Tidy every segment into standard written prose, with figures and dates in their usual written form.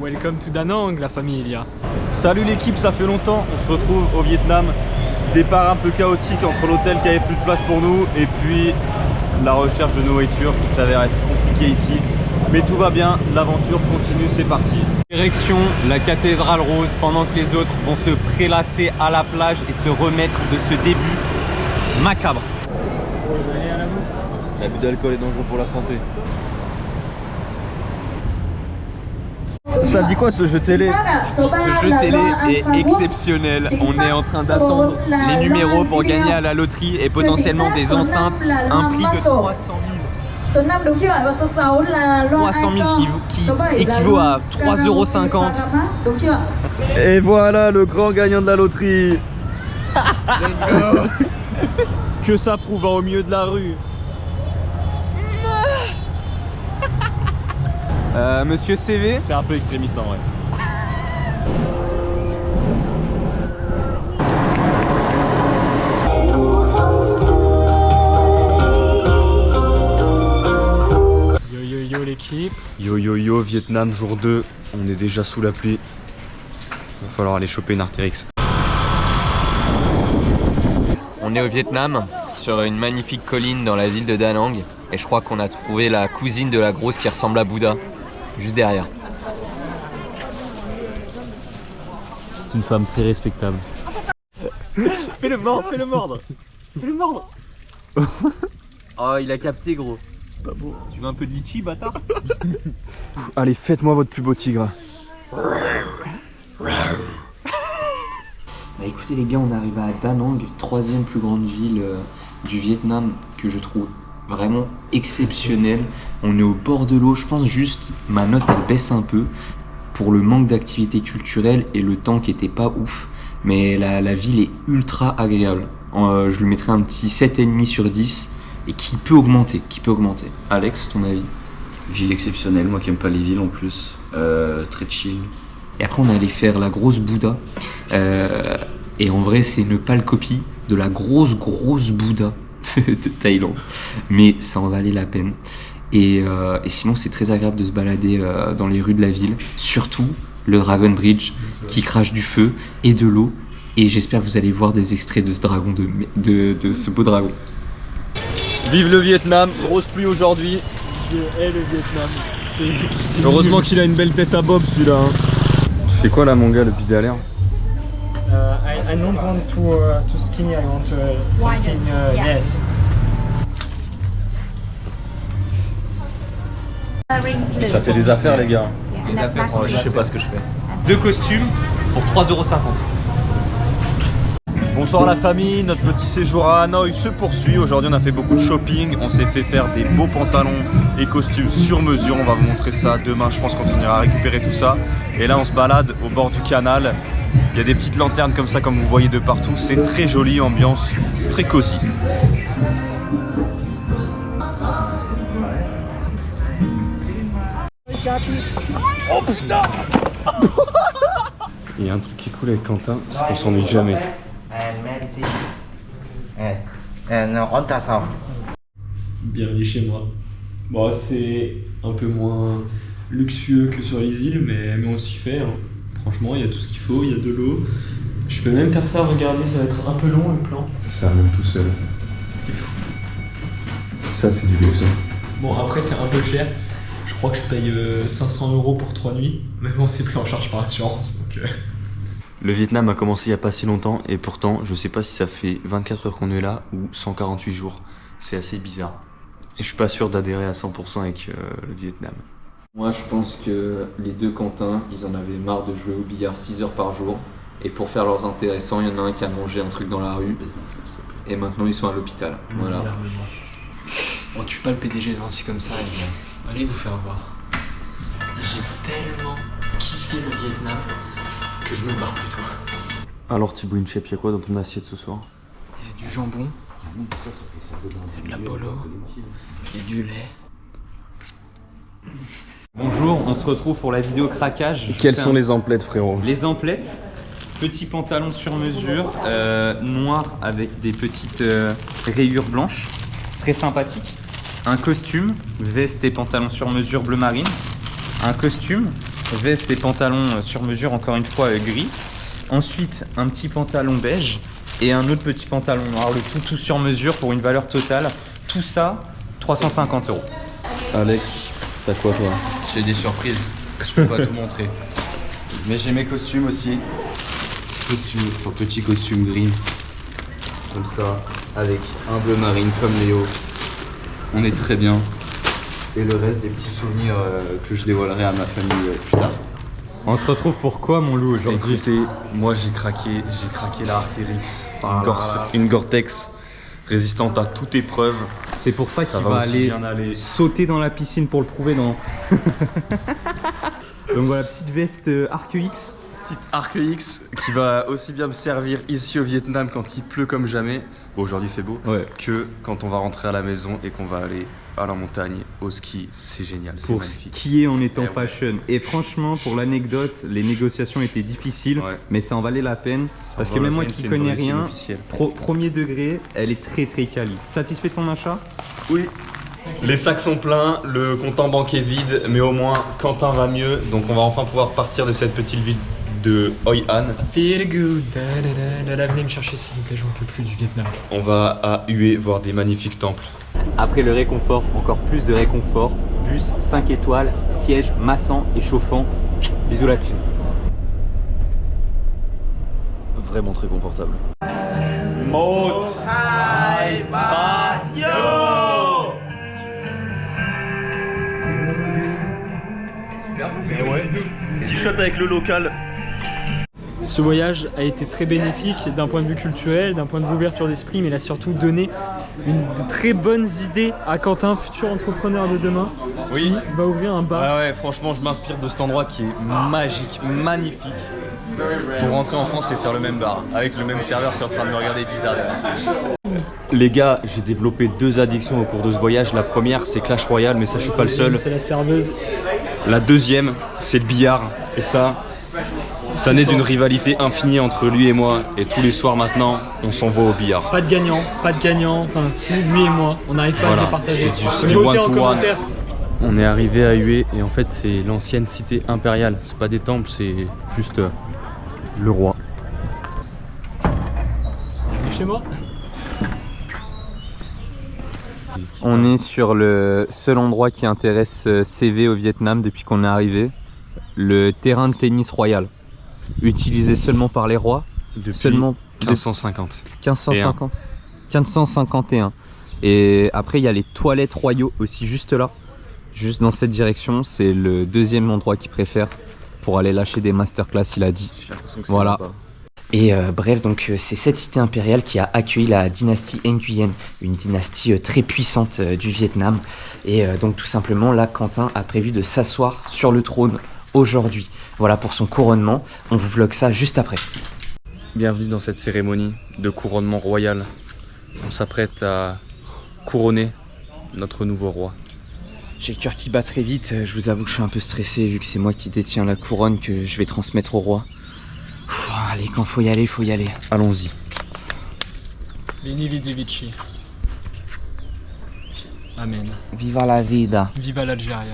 Welcome to Da Nang, la familia. Salut l'équipe, ça fait longtemps, on se retrouve au Vietnam. Départ un peu chaotique entre l'hôtel qui avait plus de place pour nous et puis la recherche de nourriture qui s'avère être compliquée ici. Mais tout va bien, l'aventure continue, c'est parti. Direction la cathédrale rose pendant que les autres vont se prélasser à la plage et se remettre de ce début macabre. L'abus d'alcool est dangereux pour la santé. Ça dit quoi ce jeu télé? Ce jeu télé est exceptionnel. On est en train d'attendre les numéros pour gagner à la loterie et potentiellement des enceintes. Un prix de 300 000. 300 000 qui équivaut à 3,50 €. Et voilà le grand gagnant de la loterie. Let's go. Que ça prouve au milieu de la rue. Monsieur CV. C'est un peu extrémiste en vrai. Yo yo yo l'équipe. Yo yo yo Vietnam jour 2, on est déjà sous la pluie. Va falloir aller choper une Artérix. On est au Vietnam, sur une magnifique colline dans la ville de Da Nang. Et je crois qu'on a trouvé la cousine de la grosse qui ressemble à Bouddha. Juste derrière. C'est une femme très respectable. Fais-le mordre, fais-le mordre. Fais-le mordre. Oh, il a capté gros. Pas beau. Tu veux un peu de litchi, bâtard? Allez, faites-moi votre plus beau tigre. Bah écoutez les gars, on arrive à Da Nang, troisième plus grande ville du Vietnam que je trouve vraiment exceptionnelle. On est au bord de l'eau, je pense juste ma note elle baisse un peu pour le manque d'activité culturelle et le temps qui était pas ouf. Mais la ville est ultra agréable. Je lui mettrais un petit 7,5 sur 10 et qui peut augmenter, Alex, ton avis? Ville exceptionnelle, moi qui aime pas les villes en plus, très chill. Et après on est allé faire la grosse Bouddha et en vrai c'est une pâle copie de la grosse Bouddha de Thaïlande, mais ça en valait la peine. Et sinon c'est très agréable de se balader dans les rues de la ville, surtout le Dragon Bridge qui crache du feu et de l'eau, et j'espère que vous allez voir des extraits de ce dragon, de ce beau dragon. Vive le Vietnam, grosse pluie aujourd'hui. Je hais le Vietnam. Heureusement qu'il a une belle tête à bob celui-là. Tu fais quoi là mon gars depuis tout à l'heure? I don't want to skinny, I want something, yes. Ça fait des affaires les gars. Les affaires, Je sais pas ce que je fais. Deux costumes pour 3,50 €. Bonsoir la famille, notre petit séjour à Hanoï se poursuit. Aujourd'hui on a fait beaucoup de shopping, on s'est fait faire des beaux pantalons et costumes sur mesure. On va vous montrer ça demain, je pense qu'on finira à récupérer tout ça. Et là on se balade au bord du canal. Il y a des petites lanternes comme ça, comme vous voyez de partout. C'est très joli, ambiance très cosy. Oh putain. Il y a un truc qui est cool avec Quentin, c'est qu'on s'ennuie jamais. Bienvenue chez moi. Bon, c'est un peu moins luxueux que sur les îles, mais on s'y fait. Hein. Franchement, il y a tout ce qu'il faut, il y a de l'eau. Je peux même faire ça, regardez, ça va être un peu long le plan. Ça remonte tout seul. C'est fou. Ça, c'est du luxe. Bon, après, c'est un peu cher. Je crois que je paye 500 € pour 3 nuits. Mais bon, c'est pris en charge par l'assurance. Donc, Le Vietnam a commencé il n'y a pas si longtemps et pourtant je sais pas si ça fait 24 heures qu'on est là ou 148 jours. C'est assez bizarre. Et je suis pas sûr d'adhérer à 100% avec le Vietnam. Moi je pense que les deux Quentin, ils en avaient marre de jouer au billard 6 heures par jour. Et pour faire leurs intéressants, il y en a un qui a mangé un truc dans la rue. Et maintenant ils sont à l'hôpital. Voilà. on tue pas le PDG de Nancy comme ça, les gars. Allez vous faire voir. J'ai tellement kiffé le Vietnam que je me barre plus tôt. Alors Thibaut Inchep, il y a quoi dans ton assiette ce soir? Il y a du jambon, il y a de la polo, il y a du lait. Bonjour, on se retrouve pour la vidéo craquage. Quelles sont les emplettes, frérot? Les emplettes, petit pantalon sur mesure, noir avec des petites rayures blanches, très sympathique. Un costume, veste et pantalon sur mesure bleu marine. Un costume veste et pantalon sur mesure, encore une fois gris. Ensuite, un petit pantalon beige et un autre petit pantalon noir, le tout sur mesure pour une valeur totale. Tout ça, 350 €. Alex, t'as quoi toi? J'ai des surprises. Je peux pas tout montrer. Mais j'ai mes costumes aussi. Petit costume gris. Comme ça, avec un bleu marine comme Léo. On est très bien. Et le reste des petits souvenirs que je dévoilerai à ma famille plus tard. On se retrouve pour quoi, mon loup, aujourd'hui? Écoutez, moi j'ai craqué la Arc'teryx, une Gore-Tex résistante à toute épreuve. C'est pour ça qu'il va va aussi aller bien aller. sauter dans la piscine pour le prouver, non? Donc voilà, petite veste Arc'teryx. Petite Arc'teryx qui va aussi bien me servir ici au Vietnam quand il pleut comme jamais. Bon, aujourd'hui il fait beau. Ouais. Que quand on va rentrer à la maison et qu'on va aller à la montagne, au ski, c'est génial, c'est Pour magnifique. skier en étant ouais. fashion. Et franchement, pour l'anecdote, les négociations étaient difficiles, Ouais. mais ça en valait la peine. Parce que vaut la même moi peine, qui c'est connais une rien, officielle. premier degré, elle est très quali. Satisfait de ton achat? Oui. Les sacs sont pleins, le compte en banque est vide, mais au moins Quentin va mieux, donc on va enfin pouvoir partir de cette petite ville de Hoi An. Feel good. Venez me chercher s'il vous plaît, j'en peux plus du Vietnam. On va à Hue voir des magnifiques temples. Après le réconfort, encore plus de réconfort. Bus 5 étoiles, siège massant et chauffant. Bisous la team. Vraiment très confortable. T-shirt avec le local. Ce voyage a été très bénéfique d'un point de vue culturel, d'un point de vue ouverture d'esprit, mais il a surtout donné de très bonnes idées à Quentin, futur entrepreneur de demain, Oui. qui va ouvrir un bar. Ah ouais, franchement, je m'inspire de cet endroit qui est magique, magnifique. Pour rentrer en France et faire le même bar, avec le même serveur qui est en train de me regarder bizarre. Les gars, j'ai développé 2 addictions au cours de ce voyage. La première, c'est Clash Royale, mais ça, je suis pas le seul. C'est la serveuse. La deuxième, c'est le billard. Et ça naît d'une rivalité infinie entre lui et moi. Et tous les soirs maintenant, on s'envoie au billard. Pas de gagnant. Enfin, si, lui et moi, on n'arrive pas à se départager. C'est du Votez en one-to-one. commentaire. On est arrivé à Hue et en fait c'est l'ancienne cité impériale. C'est pas des temples, c'est juste le roi. Chez moi. On est sur le seul endroit qui intéresse CV au Vietnam depuis qu'on est arrivé. Le terrain de tennis royal. Utilisé seulement par les rois. Depuis Seulement 1550. 1551. Et après, il y a les toilettes royaux aussi juste là. Juste dans cette direction. C'est le deuxième endroit qu'il préfère pour aller lâcher des masterclass, il a dit. Voilà. Et bref, donc c'est cette cité impériale qui a accueilli la dynastie Nguyen, une dynastie très puissante du Vietnam. Et donc tout simplement, là, Quentin a prévu de s'asseoir sur le trône aujourd'hui. Voilà pour son couronnement. On vous vlog ça juste après. Bienvenue dans cette cérémonie de couronnement royal. On s'apprête à couronner notre nouveau roi. J'ai le cœur qui bat très vite. Je vous avoue que je suis un peu stressé vu que c'est moi qui détiens la couronne que je vais transmettre au roi. Allez, quand faut y aller, faut y aller. Allons-y. Vini vidi vici. Amen. Viva la vida. Viva l'Algérie.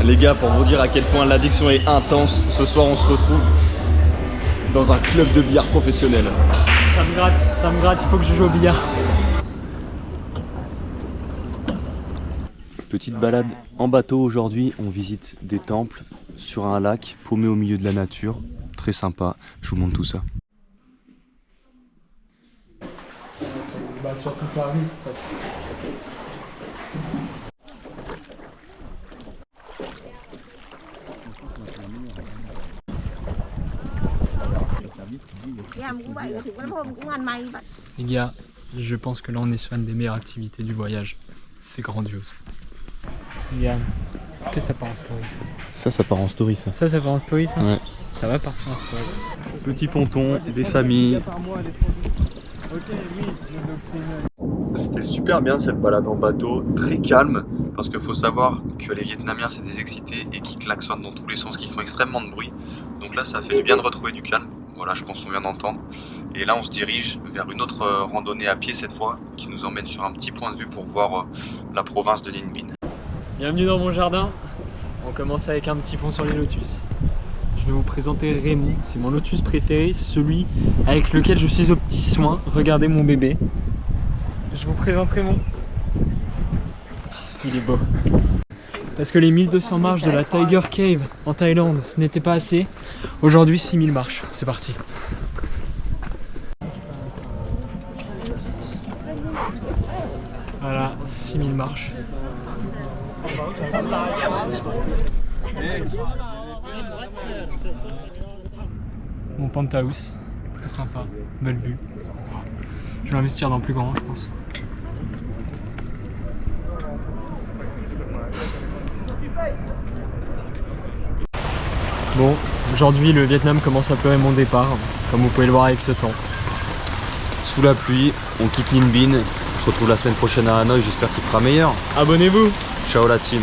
Les gars, pour vous dire à quel point l'addiction est intense, ce soir on se retrouve dans un club de billard professionnel. Ça me gratte, il faut que je joue au billard. Petite balade en bateau aujourd'hui, on visite des temples sur un lac paumé au milieu de la nature. Très sympa, je vous montre tout ça. Bah, surtout Paris. Les gars, je pense que là on est sur une des meilleures activités du voyage. C'est grandiose. Yann, est-ce que ça part en story ça? Ça part en story ça. Ça part en story ça? Ouais. Ça va partir en story. Petit ponton, des familles. C'était super bien cette balade en bateau, très calme, parce qu'il faut savoir que les Vietnamiens c'est des excités et qui klaxonnent dans tous les sens, qui font extrêmement de bruit. Donc là ça a fait du bien de retrouver du calme, voilà je pense qu'on vient d'entendre. Et là on se dirige vers une autre randonnée à pied cette fois, qui nous emmène sur un petit point de vue pour voir la province de Ninh Binh. Bienvenue dans mon jardin. On commence avec un petit pont sur les lotus. Je vais vous présenter Raymond, c'est mon lotus préféré, celui avec lequel je suis aux petits soins. Regardez mon bébé. Je vous présente Raymond. Il est beau. Parce que les 1200 marches de la Tiger Cave en Thaïlande, ce n'était pas assez. Aujourd'hui, 6000 marches. C'est parti. Voilà, 6000 marches. Mon penthouse, très sympa, belle vue. Je vais investir dans plus grand, je pense. Bon, aujourd'hui le Vietnam commence à pleurer mon départ, comme vous pouvez le voir avec ce temps. Sous la pluie, on quitte Ninh Binh. On se retrouve la semaine prochaine à Hanoï, j'espère qu'il fera meilleur. Abonnez-vous! Ciao la team.